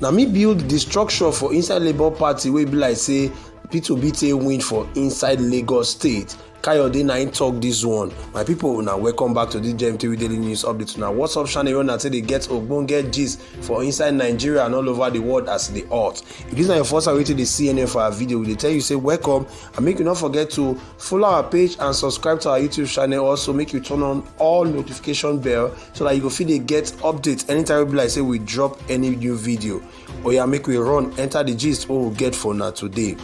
Now me build the structure for inside Labour Party wey be like say Peter Obi win for inside Lagos State. Kayode na him talk this one. My people, now welcome back to this GMTV Daily News Update. Now, what's up, channel? Una say they get ogbonge gist for inside Nigeria and all over the world as they ought. If this is your first time to the CNN for our video, we tell you say welcome and make you not forget to follow our page and subscribe to our YouTube channel. Also, make you turn on all notification bell so that you go feel they get updates anytime we like say we drop any new video. Oh yeah, make we run enter the gist what we get for now today.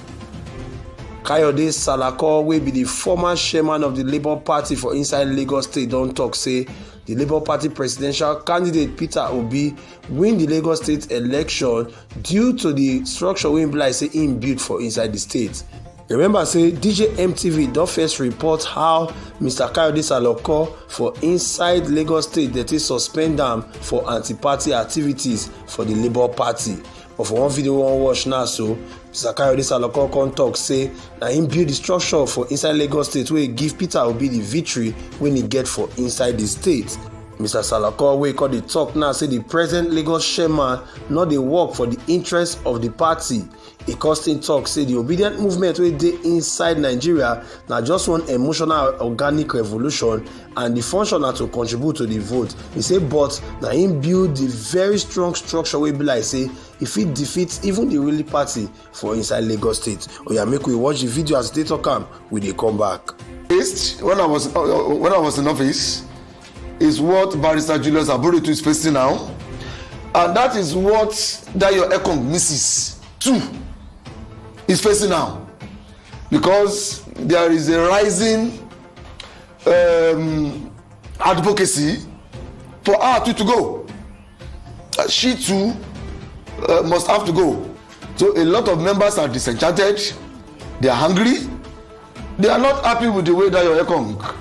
Kayode Salako, wey be the former chairman of the Labour Party for inside Lagos State, don talk say the Labour Party presidential candidate Peter Obi win the Lagos State election due to the structure wey be like say im build for inside the state. Remember say DJ MTV don first report how Mr. Kayode Salako for inside Lagos State dey take suspend am for anti-party activities for the Labour Party. But for one video we wan watch now, so Mr. Kayode Salako come talk say na him build the structure for inside Lagos State wey give Peter Obi the victory when he get for inside the state. Mr. Salako wey come dey talk now say the present Lagos chairman no dey work for the interest of the party. E constant talk say the obedient movement wey dey inside Nigeria na just one emotional organic revolution and the function na to contribute to the vote. He say but na him build the very strong structure wey be like say e fit defeat even the ruling party for inside Lagos State. Oya make we watch the video as they talk am, we dey come back. When I was in office is what Barrister Julius Aburitu is facing now, and that is what Dayo Ekong misses too is facing now, because there is a rising advocacy for her to go. She too must have to go. So a lot of members are disenchanted, they are hungry, they are not happy with the way Dayo Ekong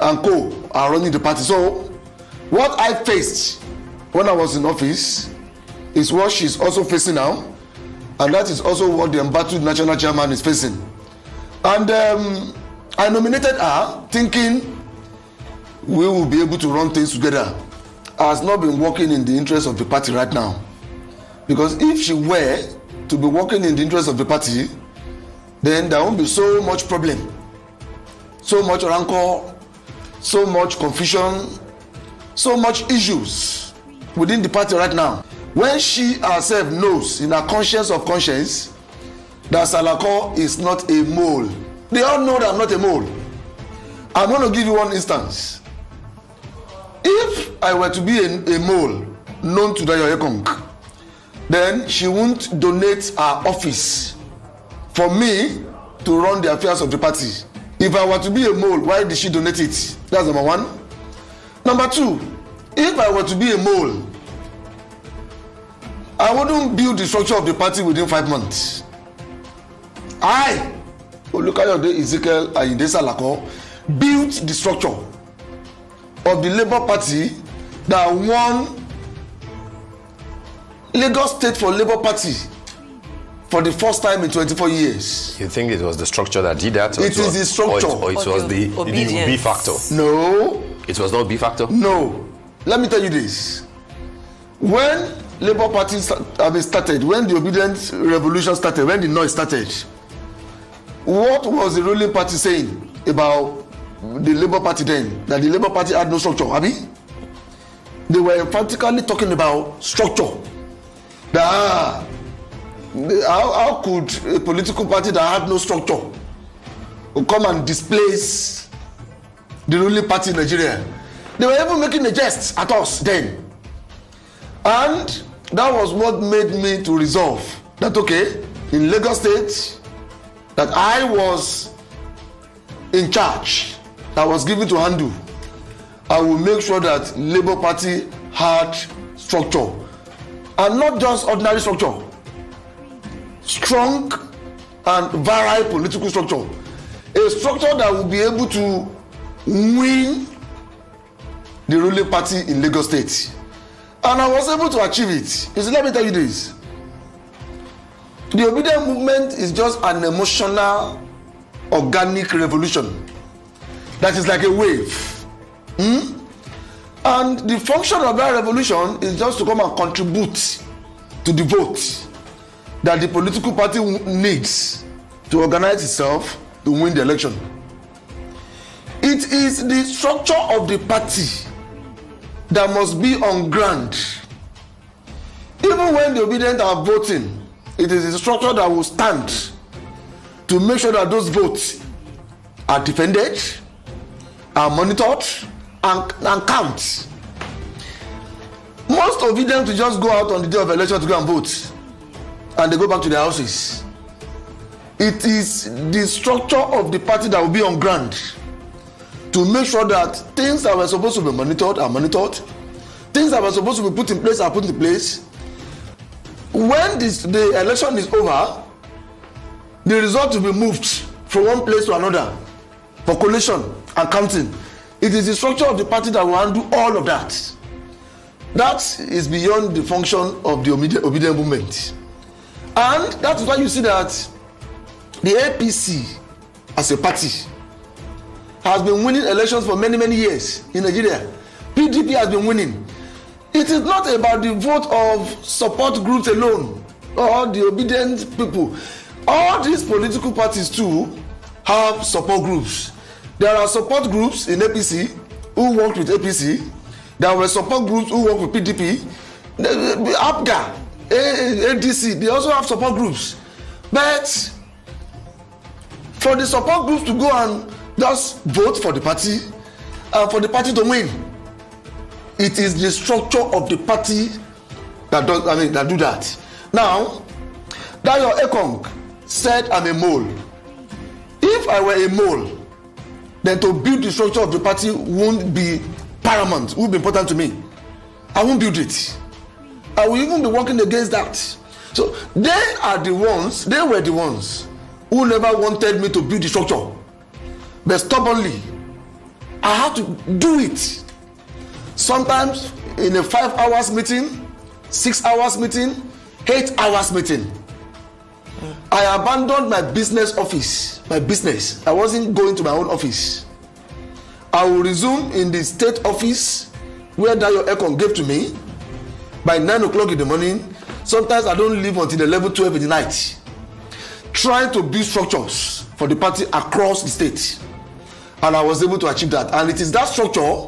and co are running the party. So what I faced when I was in office is what she's also facing now, and that is also what the embattled national chairman is facing. And I nominated her thinking we will be able to run things together. Has not been working in the interest of the party right now, because if she were to be working in the interest of the party, then there won't be so much problem, so much rancor, so much confusion, so much issues within the party right now. When she herself knows in her conscience of conscience that Salako is not a mole. They all know that I'm not a mole. I'm going to give you one instance. If I were to be a mole known to Dayo Ekong, then she won't donate her office for me to run the affairs of the party. If I were to be a mole, why did she donate it? That's number one. Number two, if I were to be a mole, I wouldn't build the structure of the party within 5 months. I, Olukayode Ezekiel Ayinde Salako, built the structure of the Labour Party that won Lagos State for Labour Party for the first time in 24 years. You think it was the structure that did that? It is the structure. Or it was the B factor? No. It was not B factor? No. Let me tell you this. When Labour Party started, when the obedient revolution started, when the noise started, what was the ruling party saying about the Labour Party then? That the Labour Party had no structure, Abi? They were practically talking about structure. That how could a political party that had no structure come and displace the ruling party in Nigeria? They were even making a jest at us then. And that was what made me to resolve that, okay, in Lagos State, that I was in charge, that was given to handle. I will make sure that Labour Party had structure, and not just ordinary structure, strong and virile political structure, a structure that will be able to win the ruling party in Lagos State. And I was able to achieve it. You see, let me tell you this. The obedient movement is just an emotional, organic revolution that is like a wave. And the function of that revolution is just to come and contribute to the vote that the political party needs to organize itself to win the election. It is the structure of the party that must be on ground. Even when the obedient are voting, it is the structure that will stand to make sure that those votes are defended, are monitored, and count. Most obedient will just go out on the day of election to go and vote, and they go back to their houses. It is the structure of the party that will be on ground to make sure that things that were supposed to be monitored are monitored, things that were supposed to be put in place are put in place. When the election is over, the result will be moved from one place to another for collation and counting. It is the structure of the party that will handle all of that. That is beyond the function of the obedient movement. And that is why you see that the APC as a party has been winning elections for many, many years in Nigeria. PDP has been winning. It is not about the vote of support groups alone or the obedient people. All these political parties too have support groups. There are support groups in APC who worked with APC. There were support groups who work with PDP. The APGA, ADC, they also have support groups. But for the support groups to go and just vote for the party and for the party to win, it is the structure of the party that do that. Now, Dayo Ekong said I'm a mole. If I were a mole, then to build the structure of the party won't be paramount, won't be important to me. I won't build it. I will even be working against that. So they were the ones who never wanted me to build the structure. But stubbornly, I have to do it. Sometimes in a 5 hours meeting, 6 hours meeting, 8 hours meeting. I abandoned my business office, I wasn't going to my own office. I will resume in the state office where Dayo Ekong gave to me by 9 o'clock in the morning. Sometimes I don't leave until 11, 12 in the night, trying to build structures for the party across the state. And I was able to achieve that. And it is that structure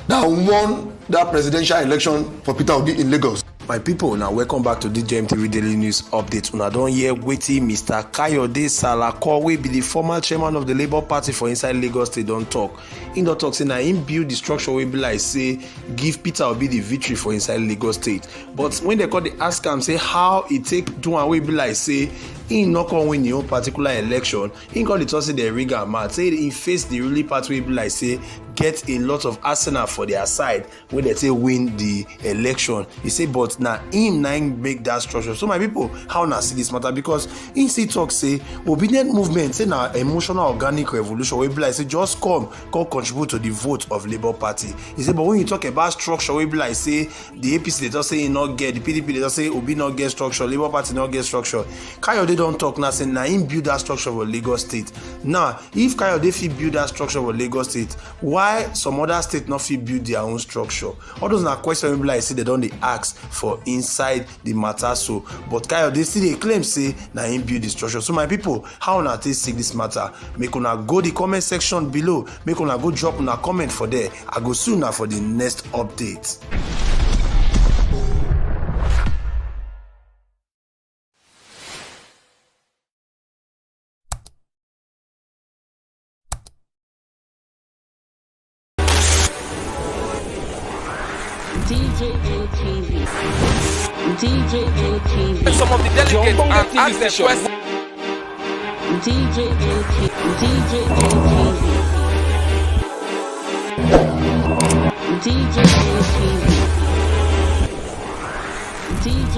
that won that presidential election for Peter Obi in Lagos. My people, now welcome back to the GMTV Daily News Update. Una don hear wetin Mr. Kayode Salako, wey be the former chairman of the Labour Party for inside Lagos State, don talk. He don talk say na him build the structure wey be like say give Peter Obi the victory for inside Lagos State. But when they call the ask am say how e take do am wey be like say he no come win him own particular election, he call the talk say they rig am mad, say he face the ruling party wey be like say get a lot of arsenal for their side when they say win the election. He say but na him make that structure. So my people, how na see this matter? Because he still talk say obedient movement say na emotional organic revolution wey be like say just come contribute to the vote of Labour Party. He say but when you talk about structure wey be like say the APC they just say he not get, the PDP they just say Obi not get structure, Labour Party not get structure. Kayode don talk now say na him build that structure for Lagos State. Now if Kayode fit build that structure for Lagos State, why some other state not fit build their own structure? All those na question wey be like say they don dey ask for inside the matter. So but Kayode still dey claim say na him build the structure. So my people, how una take see this matter? Make una go the comment section below, make una go drop una comment for there. I go soon now for the next update. DJ ATV. Some of the delegates and ask them questions. DJ ATV. DJ ATV. DJ